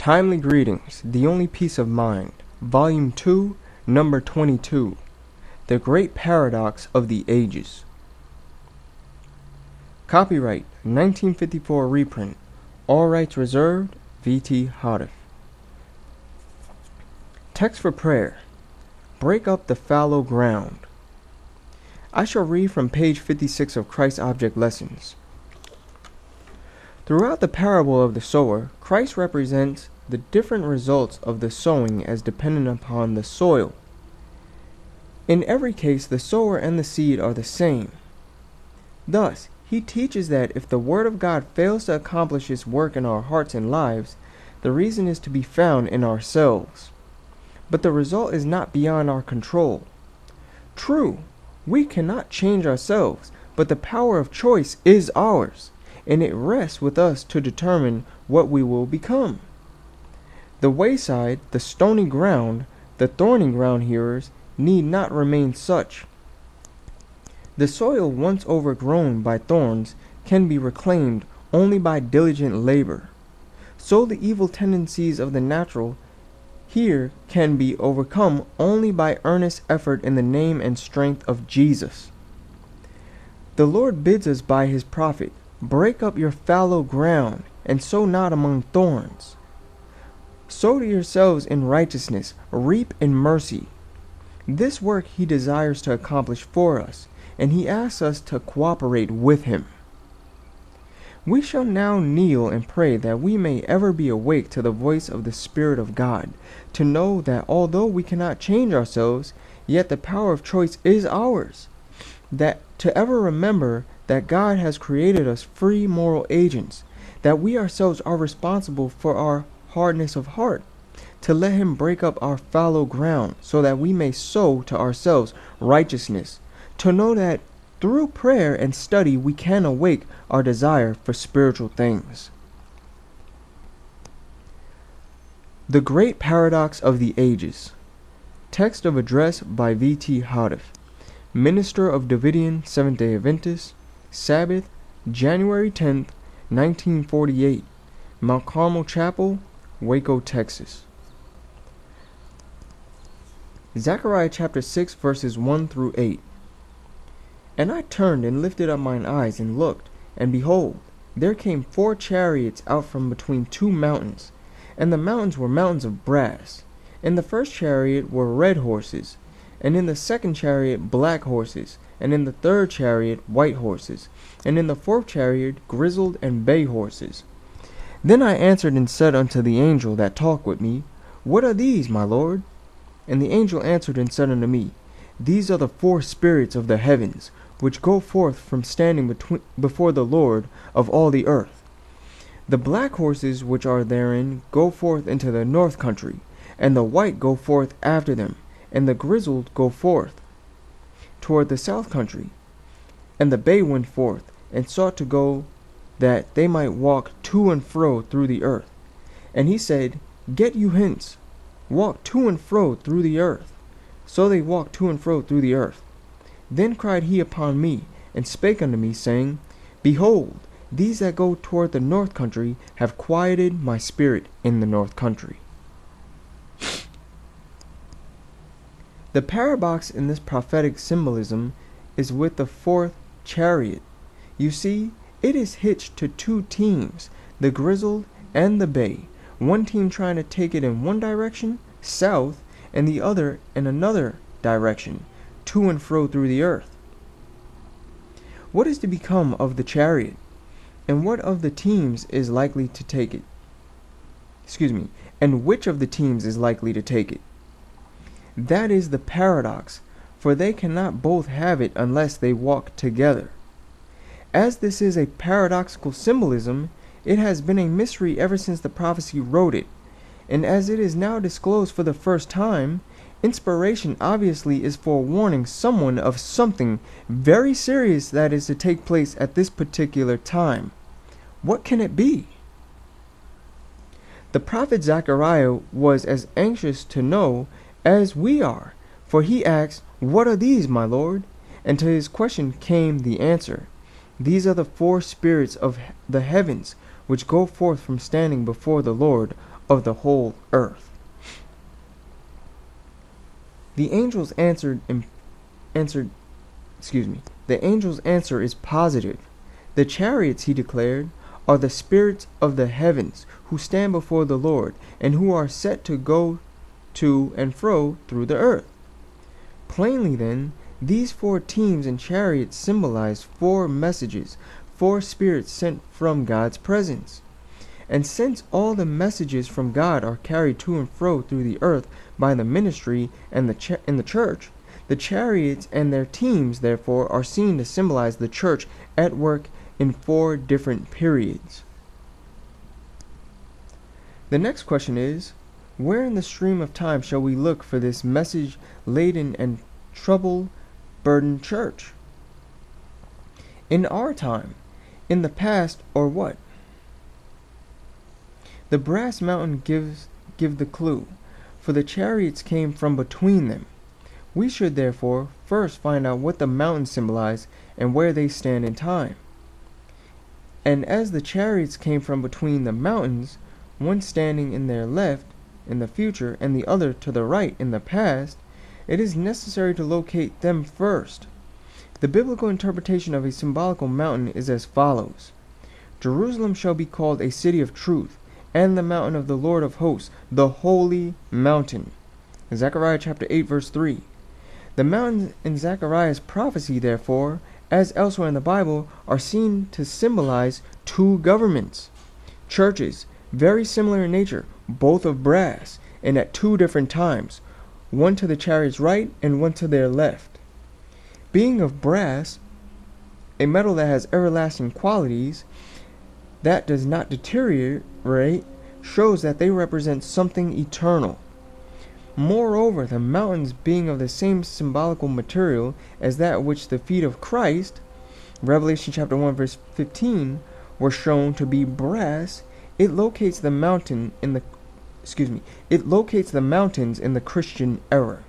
Timely Greetings, The Only Peace of Mind, Volume 2, Number 22, The Great Paradox of the Ages. Copyright 1954 reprint, all rights reserved, V.T. Hoddif. Text for prayer. Break up the fallow ground. I shall read from page 56 of Christ's Object Lessons. Throughout the parable of the sower, Christ represents the different results of the sowing as dependent upon the soil. In every case, the sower and the seed are the same. Thus, he teaches that if the Word of God fails to accomplish its work in our hearts and lives, the reason is to be found in ourselves. But the result is not beyond our control. True, we cannot change ourselves, but the power of choice is ours, and it rests with us to determine what we will become. The wayside, the stony ground, the thorny ground hearers need not remain such. The soil once overgrown by thorns can be reclaimed only by diligent labor. So the evil tendencies of the natural here can be overcome only by earnest effort in the name and strength of Jesus. The Lord bids us by his prophet, break up your fallow ground, and sow not among thorns. Sow to yourselves in righteousness, reap in mercy. This work he desires to accomplish for us, and he asks us to cooperate with him. We shall now kneel and pray that we may ever be awake to the voice of the Spirit of God, to know that although we cannot change ourselves, yet the power of choice is ours, that to ever remember that God has created us free moral agents, that we ourselves are responsible for our hardness of heart, to let him break up our fallow ground so that we may sow to ourselves righteousness, to know that through prayer and study we can awake our desire for spiritual things. The Great Paradox of the Ages. Text of address by V.T. Hoddif, Minister of Davidian Seventh-day Adventist, Sabbath, January 10th, 1948, Mount Carmel Chapel, Waco, Texas. Zechariah chapter 6 verses 1 through 8. And I turned and lifted up mine eyes and looked, and behold, there came 4 chariots out from between 2 mountains, and the mountains were mountains of brass. In the first chariot were red horses, and in the second chariot black horses, and in the third chariot white horses, and in the fourth chariot grizzled and bay horses. Then I answered and said unto the angel that talked with me, What are these, my Lord? And the angel answered and said unto me, These are the 4 spirits of the heavens, which go forth from standing before the Lord of all the earth. The black horses which are therein go forth into the north country, and the white go forth after them, and the grizzled go forth toward the south country. And the bay went forth, and sought to go that they might walk to and fro through the earth. And he said, Get you hence, walk to and fro through the earth. So they walked to and fro through the earth. Then cried he upon me, and spake unto me, saying, Behold, these that go toward the north country have quieted my spirit in the north country. The paradox in this prophetic symbolism is with the 4th chariot. You see, it is hitched to 2 teams, the grizzled and the bay, one team trying to take it in one direction, south, and the other in another direction, to and fro through the earth. What is to become of the chariot, and what of the teams is likely to take it? And which of the teams is likely to take it? That is the paradox, for they cannot both have it unless they walk together. As this is a paradoxical symbolism, it has been a mystery ever since the prophecy wrote it, and as it is now disclosed for the first time, inspiration obviously is forewarning someone of something very serious that is to take place at this particular time. What can it be? The prophet Zechariah was as anxious to know as we are, for he asked, What are these, my Lord? And to his question came the answer, These are the 4 spirits of the heavens, which go forth from standing before the Lord of the whole earth. The angel's The angel's answer is positive. The chariots, he declared, are the spirits of the heavens who stand before the Lord and who are set to go to and fro through the earth. Plainly then, these 4 teams and chariots symbolize 4 messages, 4 spirits sent from God's presence. And since all the messages from God are carried to and fro through the earth by the ministry and the church, the chariots and their teams, therefore, are seen to symbolize the church at work in 4 different periods. The next question is, where in the stream of time shall we look for this message-laden and trouble-burdened church? In our time, in the past, or what? The brass mountain give the clue, for the chariots came from between them. We should therefore first find out what the mountains symbolize and where they stand in time. And as the chariots came from between the mountains, one standing in their left in the future and the other to the right in the past, it is necessary to locate them first. The biblical interpretation of a symbolical mountain is as follows. Jerusalem shall be called a city of truth, and the mountain of the Lord of hosts, the holy mountain. Zechariah chapter 8, verse 3. The mountains in Zechariah's prophecy, therefore, as elsewhere in the Bible, are seen to symbolize 2 governments, churches, very similar in nature, both of brass, and at 2 different times, one to the chariot's right and one to their left. Being of brass, a metal that has everlasting qualities, that does not deteriorate, shows that they represent something eternal. Moreover, the mountains being of the same symbolical material as that which the feet of Christ, Revelation chapter 1 verse 15, were shown to be brass, it locates the mountains in the Christian era.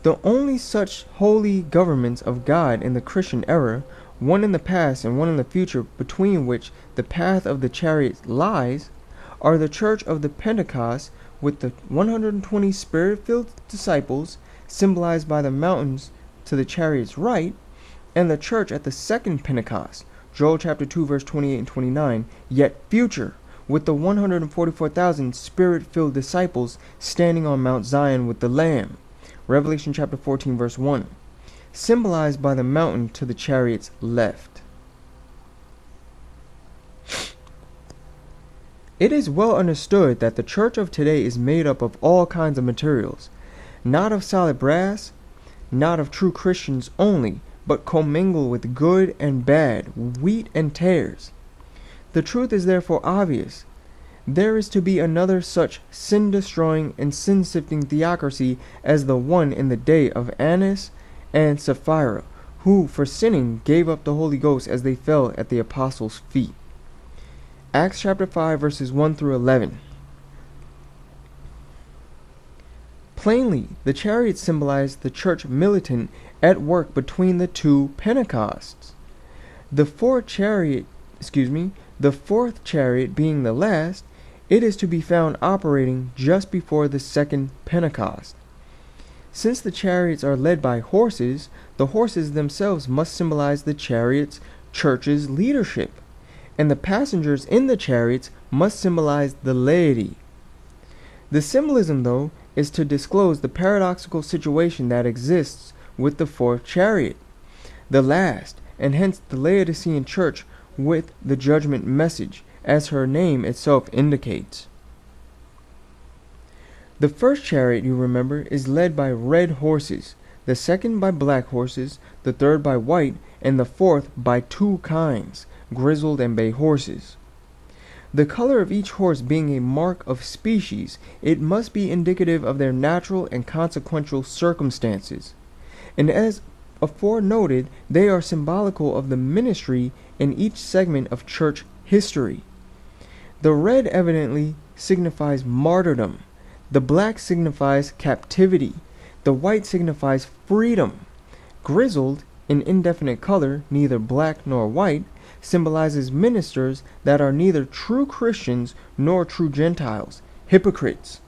The only such holy governments of God in the Christian era, one in the past and one in the future, between which the path of the chariot lies, are the church of the Pentecost with the 120 spirit-filled disciples, symbolized by the mountains to the chariot's right, and the church at the second Pentecost, Joel chapter 2 verse 28 and 29, yet future, with the 144,000 spirit-filled disciples standing on Mount Zion with the Lamb, Revelation chapter 14 verse 1, symbolized by the mountain to the chariot's left. It is well understood that the church of today is made up of all kinds of materials, not of solid brass, not of true Christians only, but commingle with good and bad, wheat and tares. The truth is therefore obvious. There is to be another such sin-destroying and sin-sifting theocracy as the one in the day of Annas and Sapphira, who for sinning gave up the Holy Ghost as they fell at the apostles' feet. Acts chapter 5 verses 1 through 11. Plainly, the chariots symbolize the church militant at work between the 2 Pentecosts. The fourth chariot being the last, it is to be found operating just before the second Pentecost. Since the chariots are led by horses, the horses themselves must symbolize the chariot's church's leadership, and the passengers in the chariots must symbolize the laity. The symbolism, though, is to disclose the paradoxical situation that exists with the fourth chariot, the last, and hence the Laodicean church with the judgment message, as her name itself indicates. The first chariot, you remember, is led by red horses, the second by black horses, the third by white, and the fourth by 2 kinds, grizzled and bay horses. The color of each horse being a mark of species, it must be indicative of their natural and consequential circumstances. And as afore noted, they are symbolical of the ministry in each segment of church history. The red evidently signifies martyrdom, the black signifies captivity, the white signifies freedom. Grizzled, in indefinite color, neither black nor white, symbolizes ministers that are neither true Christians nor true Gentiles, hypocrites.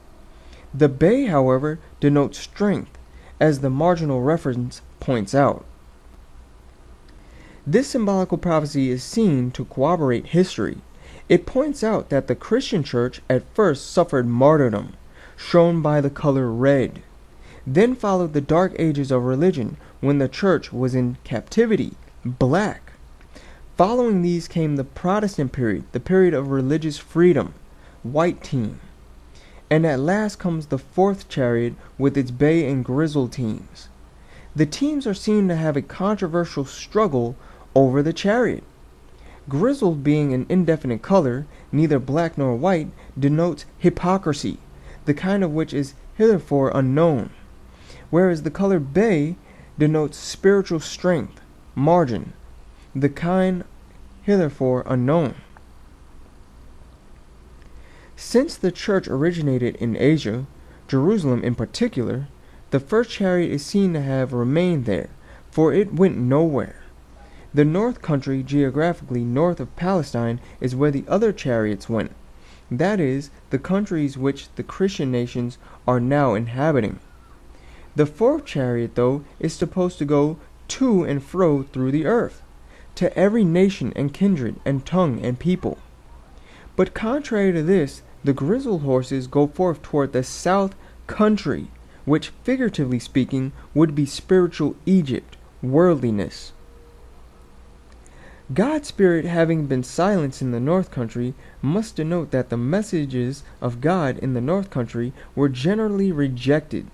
The bay, however, denotes strength, as the marginal reference points out. This symbolical prophecy is seen to corroborate history. It points out that the Christian church at first suffered martyrdom, shown by the color red. Then followed the dark ages of religion, when the church was in captivity, black. Following these came the Protestant period, the period of religious freedom, white team. And at last comes the fourth chariot with its bay and grizzled teams. The teams are seen to have a controversial struggle over the chariot. Grizzled, being an indefinite color, neither black nor white, denotes hypocrisy, the kind of which is hitherto unknown, whereas the color bay denotes spiritual strength, margin, the kind hitherto unknown. Since the church originated in Asia, Jerusalem in particular, the first chariot is seen to have remained there, for it went nowhere. The north country, geographically north of Palestine, is where the other chariots went, that is, the countries which the Christian nations are now inhabiting. The fourth chariot, though, is supposed to go to and fro through the earth, to every nation and kindred and tongue and people. But contrary to this, the grizzled horses go forth toward the south country, which, figuratively speaking, would be spiritual Egypt, worldliness. God's Spirit, having been silenced in the north country, must denote that the messages of God in the north country were generally rejected,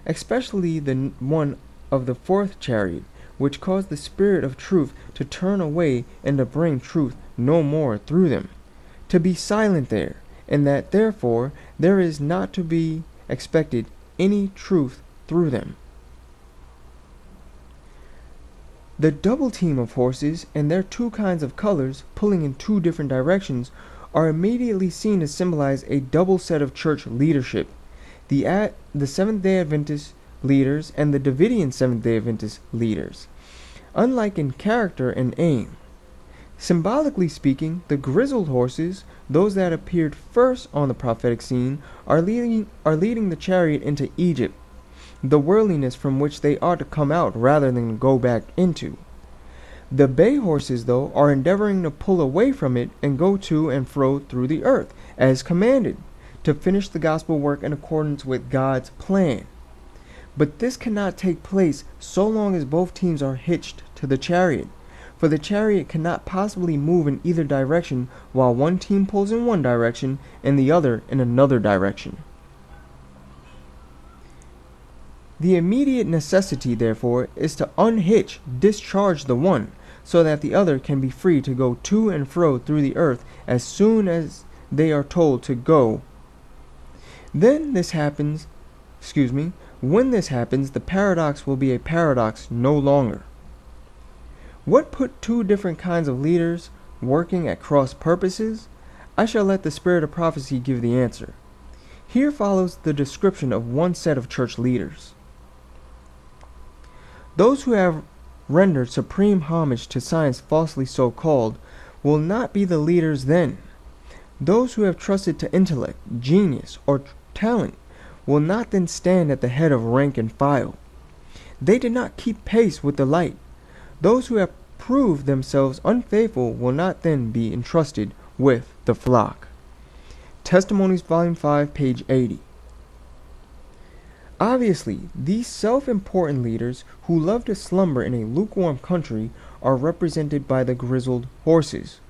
especially the one of the fourth chariot, which caused the Spirit of truth to turn away and to bring truth no more through them, to be silent there, and that therefore there is not to be expected any truth through them. The double team of horses and their two kinds of colors, pulling in two different directions, are immediately seen to symbolize a double set of church leadership, the Seventh-day Adventist leaders and the Davidian Seventh-day Adventist leaders, unlike in character and aim. Symbolically speaking, the grizzled horses, those that appeared first on the prophetic scene, are leading the chariot into Egypt, the worldliness from which they ought to come out rather than go back into. The bay horses, though, are endeavoring to pull away from it and go to and fro through the earth, as commanded, to finish the gospel work in accordance with God's plan. But this cannot take place so long as both teams are hitched to the chariot, for the chariot cannot possibly move in either direction while one team pulls in one direction and the other in another direction. The immediate necessity, therefore, is to unhitch, discharge the one, so that the other can be free to go to and fro through the earth as soon as they are told to go. When this happens, the paradox will be a paradox no longer. What put two different kinds of leaders working at cross purposes? I shall let the Spirit of prophecy give the answer. Here follows the description of one set of church leaders. Those who have rendered supreme homage to science falsely so called will not be the leaders then. Those who have trusted to intellect, genius, or talent will not then stand at the head of rank and file. They did not keep pace with the light. Those who have proved themselves unfaithful will not then be entrusted with the flock. Testimonies, Volume 5, page 80. Obviously, these self-important leaders who love to slumber in a lukewarm country are represented by the grizzled horses.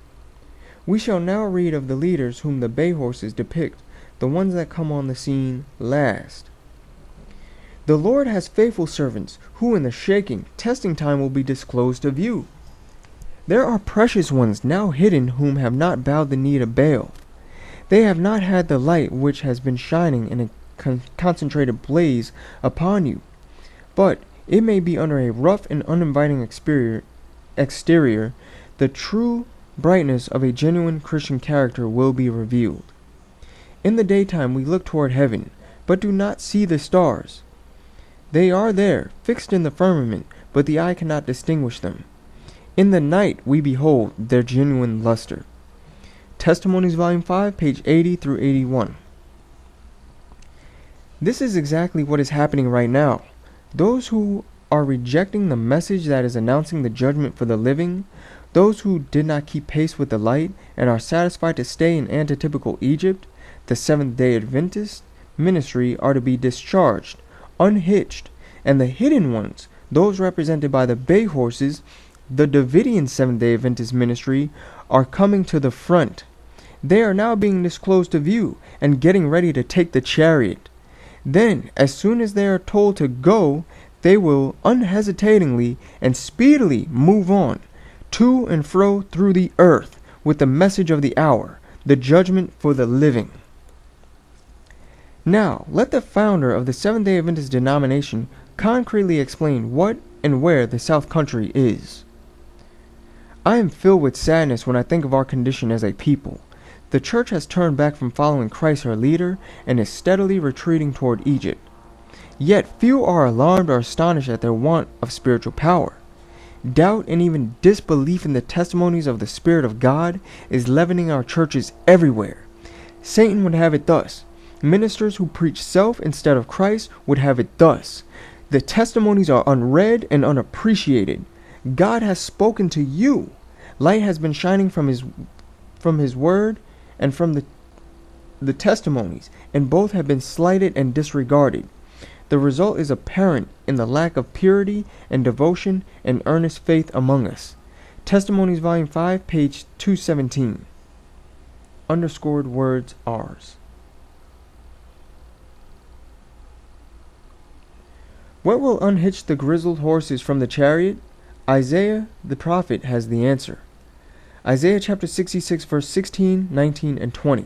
We shall now read of the leaders whom the bay horses depict, the ones that come on the scene last. The Lord has faithful servants, who in the shaking, testing time will be disclosed to view. There are precious ones now hidden whom have not bowed the knee to Baal. They have not had the light which has been shining in a concentrated blaze upon you, but it may be under a rough and uninviting exterior, the true brightness of a genuine Christian character will be revealed. In the daytime we look toward heaven, but do not see the stars. They are there, fixed in the firmament, but the eye cannot distinguish them. In the night we behold their genuine luster. Testimonies, Volume 5, page 80 through 81. This is exactly what is happening right now. Those who are rejecting the message that is announcing the judgment for the living, those who did not keep pace with the light and are satisfied to stay in antitypical Egypt, the Seventh-day Adventist ministry, are to be discharged, unhitched, and the hidden ones, those represented by the bay horses, the Davidian Seventh-day Adventist ministry, are coming to the front. They are now being disclosed to view and getting ready to take the chariot. Then, as soon as they are told to go, they will unhesitatingly and speedily move on, to and fro through the earth, with the message of the hour, the judgment for the living. Now, let the founder of the Seventh-day Adventist denomination concretely explain what and where the South Country is. I am filled with sadness when I think of our condition as a people. The church has turned back from following Christ her leader and is steadily retreating toward Egypt. Yet few are alarmed or astonished at their want of spiritual power. Doubt and even disbelief in the testimonies of the Spirit of God is leavening our churches everywhere. Satan would have it thus. Ministers who preach self instead of Christ would have it thus. The testimonies are unread and unappreciated. God has spoken to you. Light has been shining from his word and from the testimonies, and both have been slighted and disregarded. The result is apparent in the lack of purity and devotion and earnest faith among us. Testimonies, Volume 5, page 217. Underscored words ours. What will unhitch the grizzled horses from the chariot? Isaiah the prophet has the answer. Isaiah chapter 66, verse 16, 19, and 20.